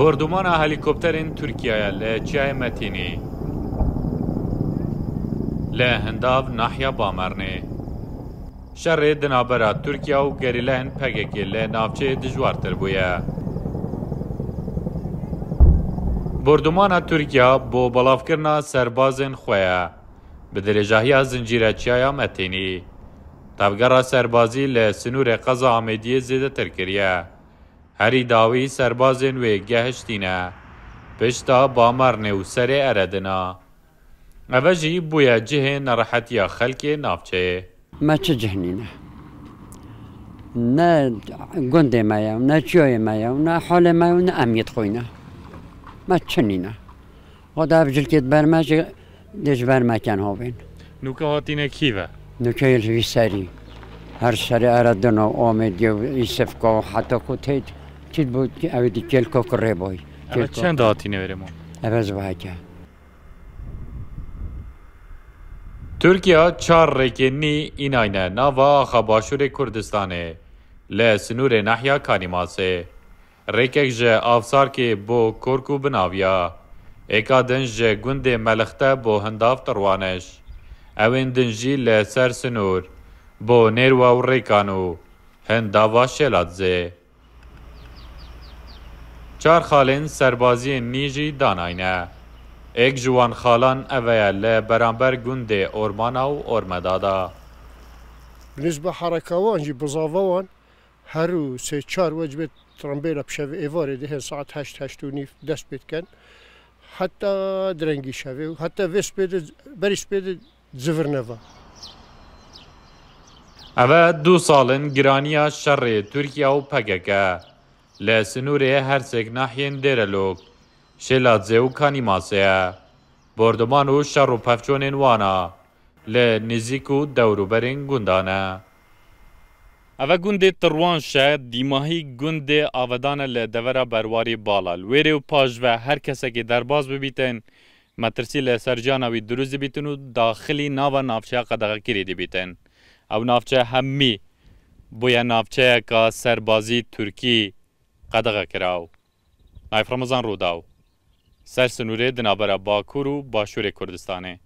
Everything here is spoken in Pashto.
بردمان هلیکوپترین ترکیه لچیای متینی لهنداو ناحیه بامرنه شر دنابرا ترکیه و گریلهن پگکی لناوچه دجوارتر بویه بردمان ترکیه بو بلافکرنا سربازن خویه به درجاهی زنجیره چیای متینی تفگرا سربازی لسنور قضا آمیدی زیده ترکریه هری داوی سربازن و گهشتینه پشتا بامرنه و سر اردنا اوجی بویا جه نراحتیا خلک نافچه ما چه جهنینه نه گنده مایا نه جای مایا نه حال مایا نه امیت خوینه ما چنینه خدا بجل کت برمج دیج برمکن هاوین نوکه هاتینه کیوه نوکه الوی سری هر سری اردنا آمدی و ایسفکا حتی کتید چید بود که اویدی کلکا کره بای اما چند هاتینه برمو؟ عوض باکه ترکیه 4 ریکنی این آینه ناوا آخا باشور کردستانه لسنور نحیا کانیماسه ریکک جه آفسار که بو کرکو بناویا ایکا دنج جه گند ملخته بو هنداف تروانش اوین دنجی لسر سنور بو نیروا و ریکانو هنداوا شلادزه 4 خالین سربازی نیجی داناینه ایک جوان خالان اویا لبرانبر گند اورمانا و اورمدادا بالنسبة حركوان جي بزافوان هرو سي 4 وجبة ترامبيلا بشافي ايفاري دهن ساعة 8 ونيف دست بيت كان حتى درنجي شافي حتى فيس بيد بريس بيد زفرنفا اوه 2 سالن گرانیا شر ترکیه و پگکه لسنوره هرسک ناحین دیرلوک شلادزه و کانیماسه بردمان و شر و پفچونین وانا لنزیک و دوروبرین گندانه اوه گنده تروان شه دیماهی گنده آودانه لدوره برواری بالال ویره و پاج و هر کسی که درباز ببیتن مترسی لسرجانوی دروزی بیتن و داخلی ناو نافچه قدغه کریدی بیتن او نافچه همی بویا نافچه که سربازی ترکی قدغه کراو نایف رمضان رو داو سر سنوره دنابره باکور و باشور کردستانه